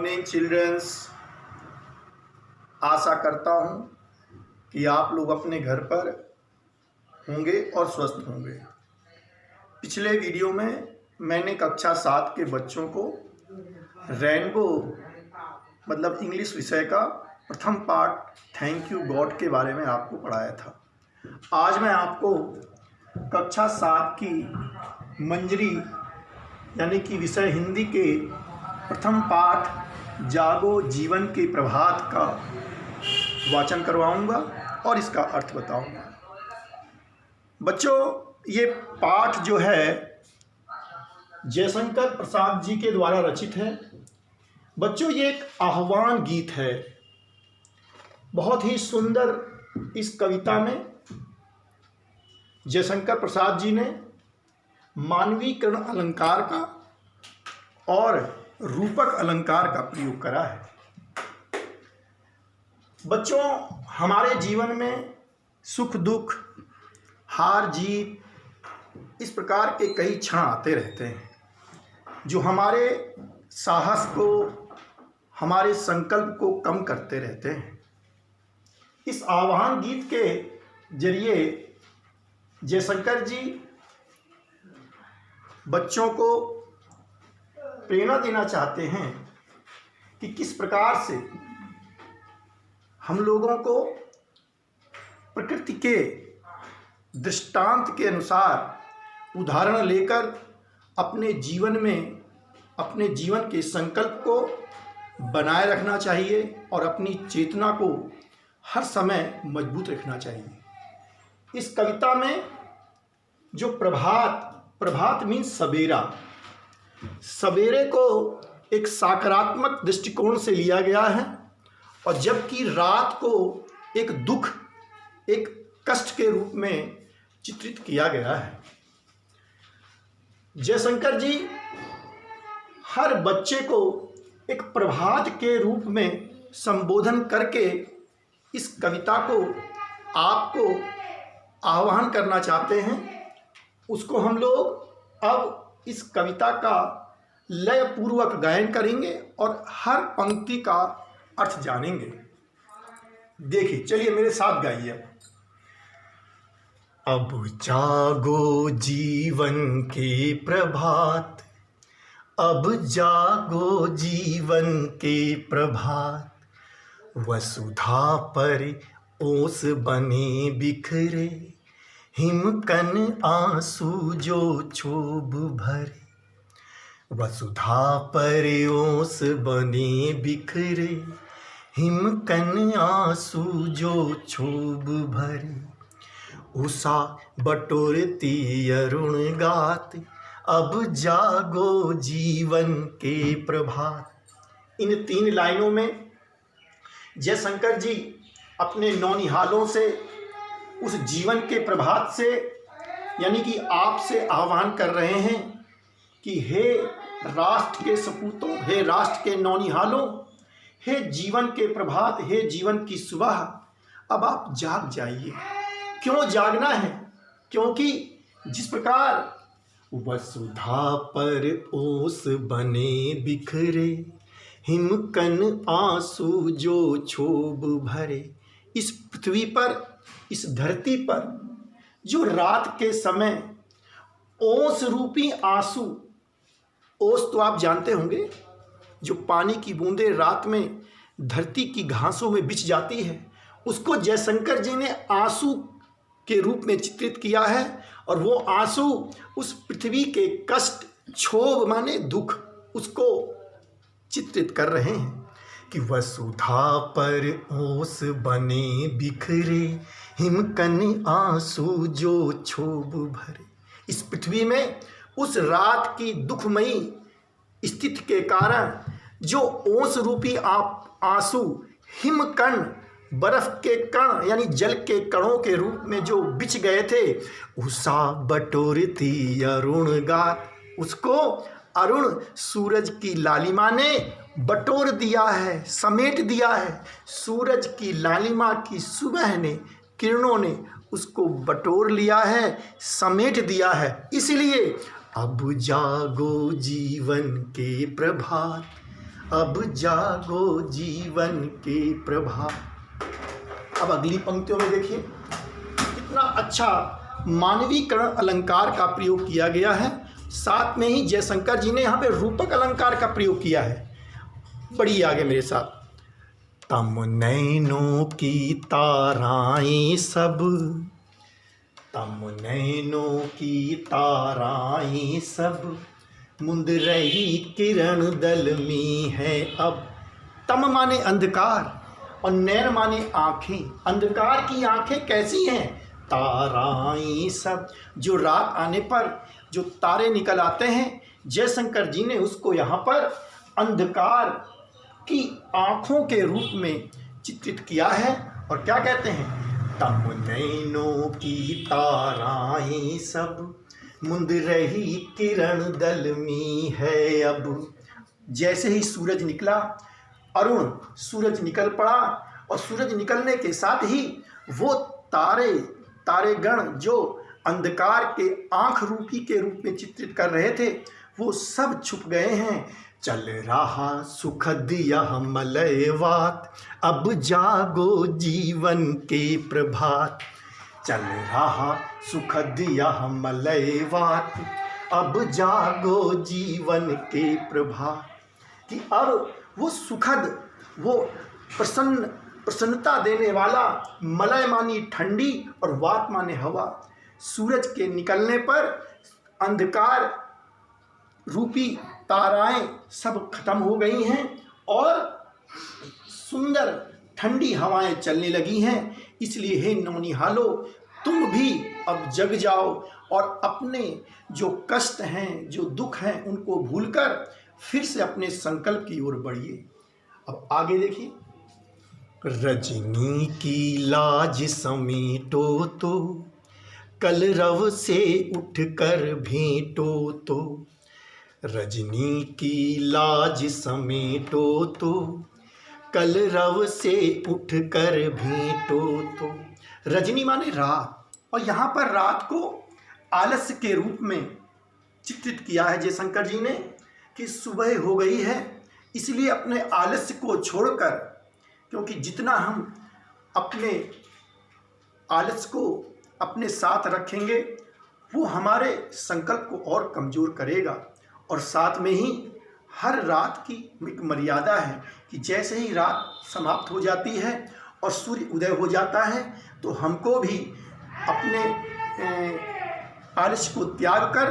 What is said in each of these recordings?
Morning children's. आशा करता हूँ कि आप लोग अपने घर पर होंगे और स्वस्थ होंगे। पिछले वीडियो में मैंने कक्षा 7 के बच्चों को रेनबो मतलब इंग्लिश विषय का प्रथम पाठ थैंक यू गॉड के बारे में आपको पढ़ाया था। आज मैं आपको कक्षा 7 की मंजरी यानी कि विषय हिंदी के प्रथम पाठ जागो जीवन के प्रभात का वाचन करवाऊंगा और इसका अर्थ बताऊंगा। बच्चों, ये पाठ जो है जयशंकर प्रसाद जी के द्वारा रचित है। बच्चों, ये एक आह्वान गीत है। बहुत ही सुंदर इस कविता में जयशंकर प्रसाद जी ने मानवीकरण अलंकार का और रूपक अलंकार का प्रयोग करा है। बच्चों, हमारे जीवन में सुख दुख, हार जीत इस प्रकार के कई क्षण आते रहते हैं जो हमारे साहस को, हमारे संकल्प को कम करते रहते हैं। इस आह्वान गीत के जरिए जयशंकर जी बच्चों को प्रेरणा देना चाहते हैं कि किस प्रकार से हम लोगों को प्रकृति के दृष्टांत के अनुसार उदाहरण लेकर अपने जीवन में अपने जीवन के संकल्प को बनाए रखना चाहिए और अपनी चेतना को हर समय मजबूत रखना चाहिए। इस कविता में जो प्रभात मीन्स सवेरा, सवेरे को एक सकारात्मक दृष्टिकोण से लिया गया है और जबकि रात को एक दुख, एक कष्ट के रूप में चित्रित किया गया है। जयशंकर जी हर बच्चे को एक प्रभात के रूप में संबोधन करके इस कविता को आपको आह्वान करना चाहते हैं। उसको हम लोग अब इस कविता का लय पूर्वक गायन करेंगे और हर पंक्ति का अर्थ जानेंगे। देखिए, चलिए मेरे साथ गाइए। अब जागो जीवन के प्रभात, अब जागो जीवन के प्रभात, वसुधा पर ओस बने बिखरे, हिमकन आंसू जो क्षोभ भरे, वसुधा पर ओस बने बिखरे, हिमकन आंसू जो क्षोभ भरे, उषा बटोरती अरुण गात, अब जागो जीवन के प्रभात। इन 3 लाइनों में जयशंकर जी अपने नौनिहालों से उस जीवन के प्रभात से यानी कि आपसे आह्वान कर रहे हैं कि हे राष्ट्र के सपूतों, हे राष्ट्र के नौनिहालों, हे जीवन के प्रभात, हे जीवन की सुबह, अब आप जाग जाइए। क्यों जागना है? क्योंकि जिस प्रकार वसुधा पर ओस बने बिखरे, हिमकन आंसू जो क्षोभ भरे, इस पृथ्वी पर, इस धरती पर जो रात के समय ओस रूपी आंसू, ओस तो आप जानते होंगे, जो पानी की बूंदें रात में धरती की घासों में बिछ जाती है, उसको जयशंकर जी ने आंसू के रूप में चित्रित किया है। और वो आंसू उस पृथ्वी के कष्ट, क्षोभ माने दुख, उसको चित्रित कर रहे हैं कि वसुधा पर ओस बने बिखरे, हिमकन आंसू जो क्षोभ भरे। इस पृथ्वी में उस रात की दुखमयी स्थिति के कारण जो ओस रूपी आंसू, हिमकण, बर्फ के कण यानी जल के कणों के रूप में जो बिछ गए थे, उषा बटोरती अरुण गात, उसको अरुण सूरज की लालिमा ने बटोर दिया है, समेट दिया है। सूरज की लालिमा की सुबह ने, किरणों ने उसको बटोर लिया है, समेट दिया है। इसलिए अब जागो जीवन के प्रभात, अब जागो जीवन के प्रभात। अब अगली पंक्तियों में देखिए कितना अच्छा मानवीकरण अलंकार का प्रयोग किया गया है। साथ में ही जयशंकर जी ने यहाँ पे रूपक अलंकार का प्रयोग किया है। बड़ी आगे मेरे साथ। तम नैनों की ताराएं सब, तम नैनों की ताराएं सब, मुंद रही किरण दल में है अब। तम माने अंधकार और नैन माने आँखें। अंधकार की आँखें कैसी हैं? ताराएं सब, जो रात आने पर जो तारे निकल आते हैं, जयशंकर जी ने उसको यहाँ पर अंधकार की आँखों के रूप में चित्रित किया है। और क्या कहते हैं? तम नैनों की ताराएं सब, मुंद रही किरण दल में है अब। जैसे ही सूरज निकला, अरुण सूरज निकल पड़ा और सूरज निकलने के साथ ही वो तारेगण जो अंधकार के आँख रूपी के रूप में चित्रित कर रहे थे, वो सब छुप गए हैं। चल रहा सुखद यह मलयवात, अब जागो जीवन के प्रभात। चल रहा सुखद यह मलयवात, अब जागो जीवन के प्रभात। कि अब वो सुखद, वो प्रसन्नता देने वाला, मलय मानी ठंडी और वात माने हवा, सूरज के निकलने पर अंधकार रूपी ताराएं सब खत्म हो गई हैं और सुंदर ठंडी हवाएं चलने लगी हैं। इसलिए हे नौनिहालो, तुम भी अब जग जाओ और अपने जो कष्ट हैं, जो दुख हैं, उनको भूलकर फिर से अपने संकल्प की ओर बढ़िए। अब आगे देखिए। रजनी की लाज समेटो तो, कलरव से उठकर भेंटो तो। रजनी की लाज समेटो तो, कलरव से उठकर भेंटो तो। रजनी माने रात, और यहाँ पर रात को आलस्य के रूप में चित्रित किया है जयशंकर जी ने कि सुबह हो गई है, इसलिए अपने आलस्य को छोड़कर, क्योंकि जितना हम अपने आलस्य को अपने साथ रखेंगे वो हमारे संकल्प को और कमज़ोर करेगा। और साथ में ही हर रात की एक मर्यादा है कि जैसे ही रात समाप्त हो जाती है और सूर्य उदय हो जाता है, तो हमको भी अपने आलस्य को त्याग कर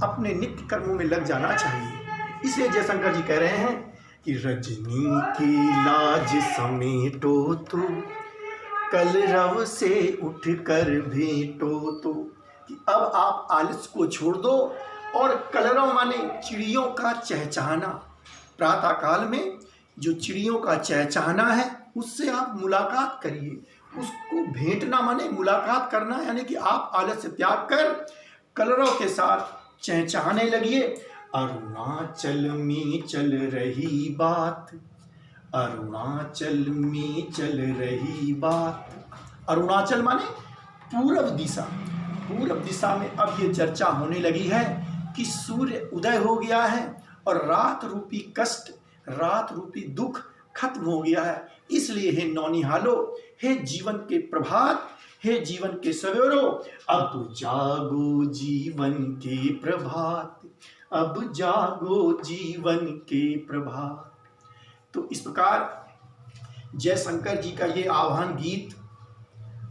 अपने नित्य कर्मों में लग जाना चाहिए। इसलिए जयशंकर जी कह रहे हैं कि रजनी की लाज समेटो तो, कलरव से उठकर भेंटो तो। कि अब आप आलस्य को छोड़ दो और कलरव माने चिड़ियों का चहचहाना, प्रातःकाल में जो चिड़ियों का चहचहाना है उससे आप मुलाकात करिए। उसको भेंटना माने मुलाकात करना, यानी कि आप आलस्य त्याग कर कलरव के साथ चहचहाने लगिए। अरुणाचल में चल रही बात, अरुणाचल में चल रही बात। अरुणाचल माने पूर्व दिशा। पूर्व दिशा में अब ये चर्चा होने लगी है कि सूर्य उदय हो गया है और रात रूपी कष्ट, रात रूपी दुख खत्म हो गया है। इसलिए हे नौनिहालो, हे जीवन के प्रभात, हे जीवन के सवेरों, अब जागो जीवन के प्रभात, अब जागो जीवन के प्रभात। तो इस प्रकार जयशंकर जी का ये आह्वान गीत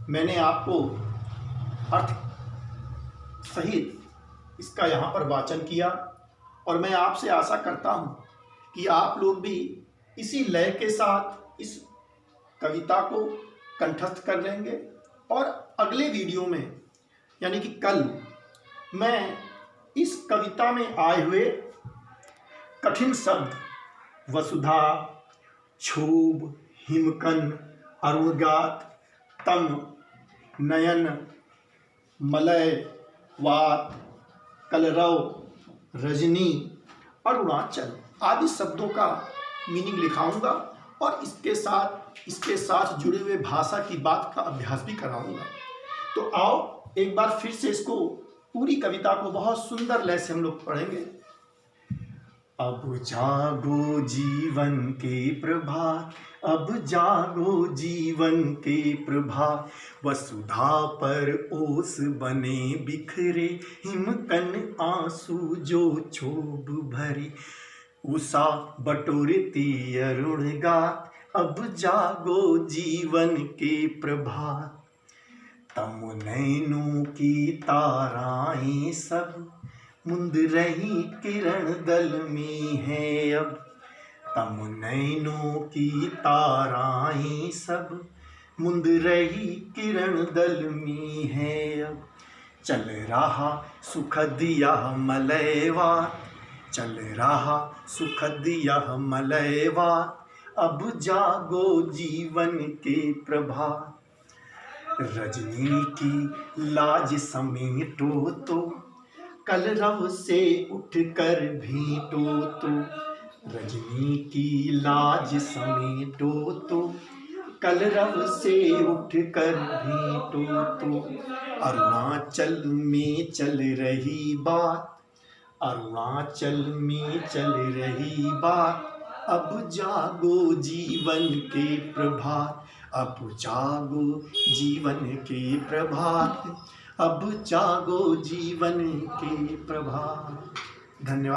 मैंने आपको अर्थ सहित इसका यहाँ पर वाचन किया, और मैं आपसे आशा करता हूँ कि आप लोग भी इसी लय के साथ इस कविता को कंठस्थ कर लेंगे। और अगले वीडियो में, यानी कि कल, मैं इस कविता में आए हुए कठिन शब्द वसुधा, क्षोभ, हिमकन, अरुणगात, तम, नयन, मलय, वात, कलरव, रजनी, अरुणाचल आदि शब्दों का मीनिंग लिखाऊंगा और इसके साथ जुड़े हुए भाषा की बात का अभ्यास भी कराऊंगा। तो आओ एक बार फिर से इसको, पूरी कविता को बहुत सुंदर लय से हम लोग पढ़ेंगे। अब जागो जीवन के प्रभात, अब जागो जीवन के प्रभात। वसुधा पर ओस बने बिखरे, हिमकन आंसू जो क्षोभ भरे। उषा बटोरती अरुण गात, अब जागो जीवन के प्रभात। तम नैनों की ताराएं सब मुंद रही किरण दल में है अब। तम नैनों की ताराएं सब मुंद रही किरण दल में है अब। चल रहा सुखद यह मलयवात, चल रहा सुखद यह मलयवात। अब जागो जीवन के प्रभात। रजनी की लाज समेटो तो, कलरव से उठकर भेंटो तो। रजनी की लाज समेटो तो, कलरव से उठकर भेंटो तो। अरुणाचल में चल रही बात, अरुणाचल में चल रही बात। अब जागो जीवन के प्रभात, अब जागो जीवन के प्रभात, अब जागो जीवन के प्रभात। धन्यवाद।